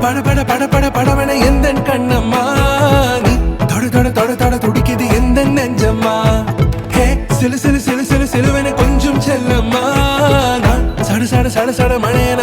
பட பட பட பட படவன எந்தன் கண்ணம்மா நீ தொட தொட தொட தொட துடிக்குது எந்த நெஞ்சம்மா ஹே சிலு சிலு சிலு சிலு சிலுவன கொஞ்சம் செல்லம்மா நான் சட சட சட சட மழையன